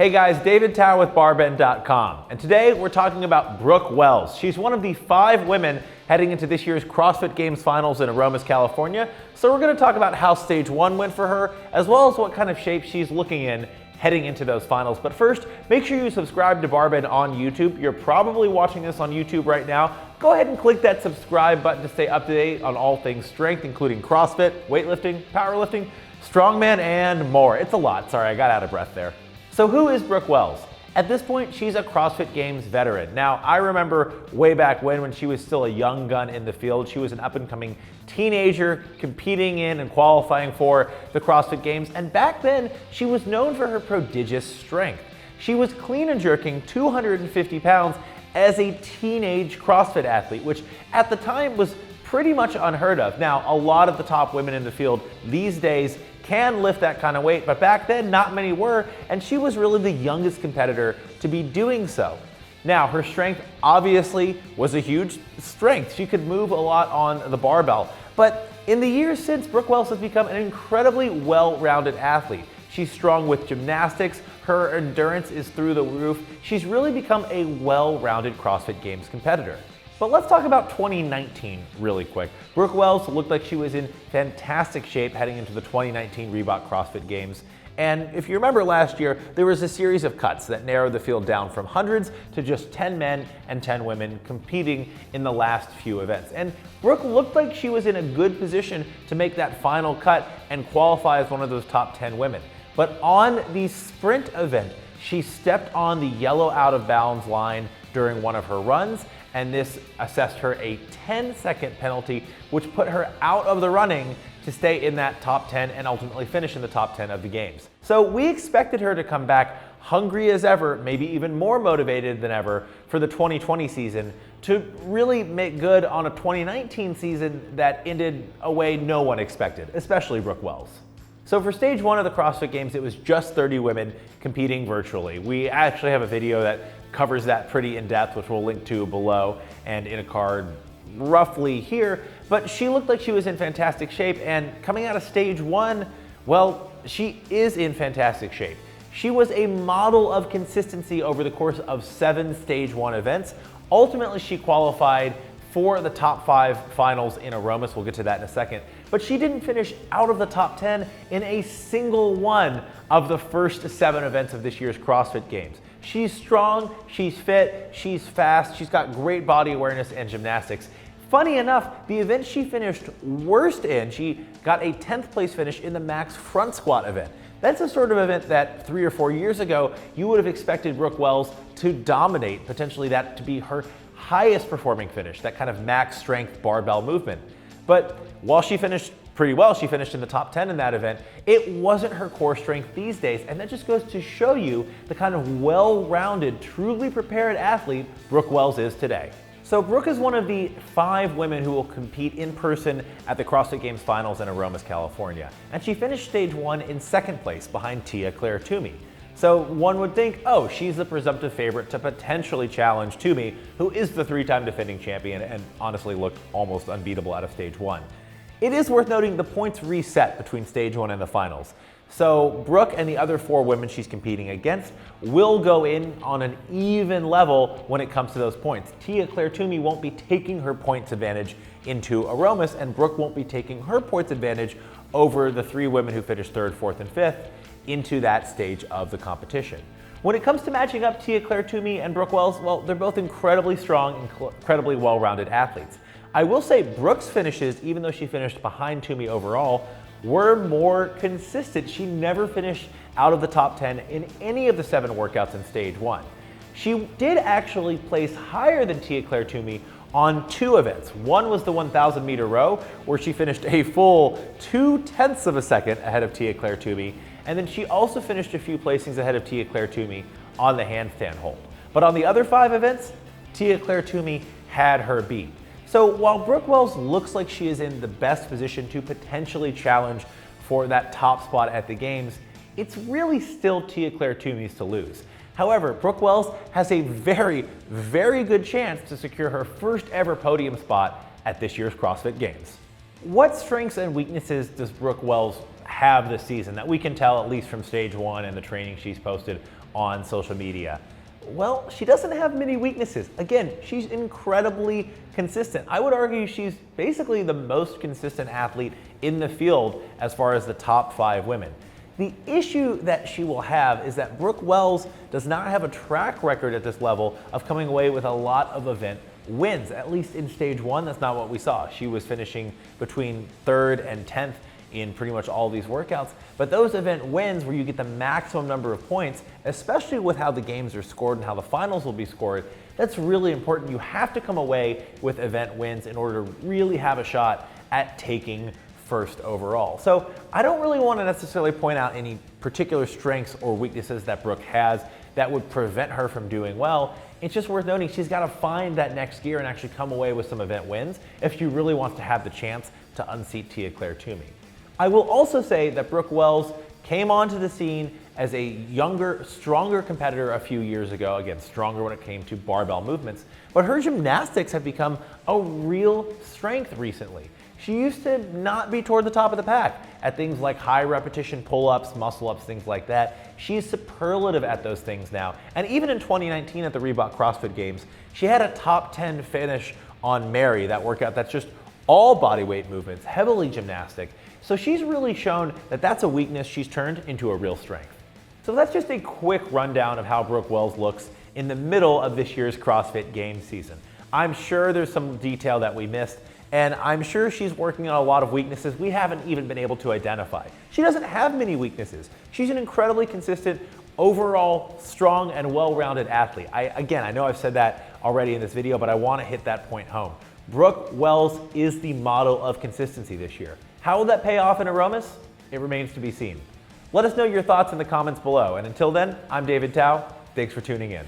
Hey guys, David Tower with barbend.com, and today we're talking about Brooke Wells. She's one of the 5 women heading into this year's CrossFit Games finals in Aromas, California. So we're going to talk about how stage 1 went for her, as well as what kind of shape she's looking in heading into those finals. But first, make sure you subscribe to Barbend on YouTube. You're probably watching this on YouTube right now. Go ahead and click that subscribe button to stay up to date on all things strength, including CrossFit, weightlifting, powerlifting, strongman, and more. It's a lot. Sorry, I got out of breath there. So who is Brooke Wells? At this point, she's a CrossFit Games veteran. Now, I remember way back when she was still a young gun in the field. She was an up-and-coming teenager competing in and qualifying for the CrossFit Games. And back then, she was known for her prodigious strength. She was clean and jerking 250 pounds as a teenage CrossFit athlete, which at the time was pretty much unheard of. Now, a lot of the top women in the field these days can lift that kind of weight, but back then not many were, and she was really the youngest competitor to be doing so. Now, her strength obviously was a huge strength. She could move a lot on the barbell, but in the years since, Brooke Wells has become an incredibly well-rounded athlete. She's strong with gymnastics, her endurance is through the roof. She's really become a well-rounded CrossFit Games competitor. But let's talk about 2019 really quick. Brooke Wells looked like she was in fantastic shape heading into the 2019 Reebok CrossFit Games. And if you remember last year, there was a series of cuts that narrowed the field down from hundreds to just 10 men and 10 women competing in the last few events. And Brooke looked like she was in a good position to make that final cut and qualify as one of those top 10 women. But on the sprint event, she stepped on the yellow out of bounds line during one of her runs, and this assessed her a 10-second penalty, which put her out of the running to stay in that top 10 and ultimately finish in the top 10 of the games. So we expected her to come back hungry as ever, maybe even more motivated than ever for the 2020 season to really make good on a 2019 season that ended a way no one expected, especially Brooke Wells. So for stage 1 of the CrossFit Games, it was just 30 women competing virtually. We actually have a video that covers that pretty in depth, which we'll link to below and in a card roughly here. But she looked like she was in fantastic shape, and coming out of stage 1, well, she is in fantastic shape. She was a model of consistency over the course of 7 stage 1 events. Ultimately, she qualified for the top 5 finals in Aromas. We'll get to that in a second. But she didn't finish out of the top 10 in a single one of the first 7 events of this year's CrossFit Games. She's strong, she's fit, she's fast, she's got great body awareness and gymnastics. Funny enough, the event she finished worst in, she got a 10th place finish in the max front squat event. That's the sort of event that 3 or 4 years ago, you would have expected Brooke Wells to dominate, potentially that to be her highest performing finish, that kind of max strength barbell movement. But while she finished pretty well, she finished in the top 10 in that event, it wasn't her core strength these days, and that just goes to show you the kind of well-rounded, truly prepared athlete Brooke Wells is today. So Brooke is one of the 5 women who will compete in person at the CrossFit Games finals in Aromas, California, and she finished stage 1 in 2nd place behind Tia-Clair Toomey. So one would think, oh, she's the presumptive favorite to potentially challenge Toomey, who is the 3-time defending champion and honestly looked almost unbeatable out of stage 1. It is worth noting the points reset between stage 1 and the finals. So Brooke and the other 4 women she's competing against will go in on an even level when it comes to those points. Tia-Clair Toomey won't be taking her points advantage into Aromas, and Brooke won't be taking her points advantage over the 3 women who finished 3rd, 4th, and 5th into that stage of the competition. When it comes to matching up Tia-Clair Toomey and Brooke Wells, well, they're both incredibly strong, incredibly well-rounded athletes. I will say Brooke's finishes, even though she finished behind Toomey overall, were more consistent. She never finished out of the top 10 in any of the 7 workouts in stage 1. She did actually place higher than Tia-Clair Toomey on 2 events. One was the 1,000 meter row, where she finished a full 0.2 of a second ahead of Tia-Clair Toomey, and then she also finished a few placings ahead of Tia-Clair Toomey on the handstand hold. But on the other 5 events, Tia-Clair Toomey had her beat. So while Brooke Wells looks like she is in the best position to potentially challenge for that top spot at the Games, it's really still Tia-Clair Toomey's to lose. However, Brooke Wells has a very, very good chance to secure her first ever podium spot at this year's CrossFit Games. What strengths and weaknesses does Brooke Wells have this season that we can tell, at least from stage 1 and the training she's posted on social media? Well, she doesn't have many weaknesses. Again, she's incredibly consistent. I would argue she's basically the most consistent athlete in the field as far as the top 5 women. The issue that she will have is that Brooke Wells does not have a track record at this level of coming away with a lot of event wins. At least in stage 1, that's not what we saw. She was finishing between 3rd and 10th in pretty much all these workouts. But those event wins where you get the maximum number of points, especially with how the games are scored and how the finals will be scored, that's really important. You have to come away with event wins in order to really have a shot at taking first overall. So I don't really want to necessarily point out any particular strengths or weaknesses that Brooke has that would prevent her from doing well. It's just worth noting she's got to find that next gear and actually come away with some event wins if she really wants to have the chance to unseat Tia-Clair Toomey. I will also say that Brooke Wells came onto the scene as a younger, stronger competitor a few years ago. Again, stronger when it came to barbell movements, but her gymnastics have become a real strength recently. She used to not be toward the top of the pack at things like high repetition pull-ups, muscle-ups, things like that. She's superlative at those things now. And even in 2019 at the Reebok CrossFit Games, she had a top 10 finish on Mary, that workout that's just all body weight movements, heavily gymnastic. So she's really shown that that's a weakness she's turned into a real strength. So that's just a quick rundown of how Brooke Wells looks in the middle of this year's CrossFit Games season. I'm sure there's some detail that we missed, and I'm sure she's working on a lot of weaknesses we haven't even been able to identify. She doesn't have many weaknesses. She's an incredibly consistent, overall strong and well-rounded athlete. Again, I know I've said that already in this video, but I want to hit that point home. Brooke Wells is the model of consistency this year. How will that pay off in Aromas? It remains to be seen. Let us know your thoughts in the comments below. And until then, I'm David Tao. Thanks for tuning in.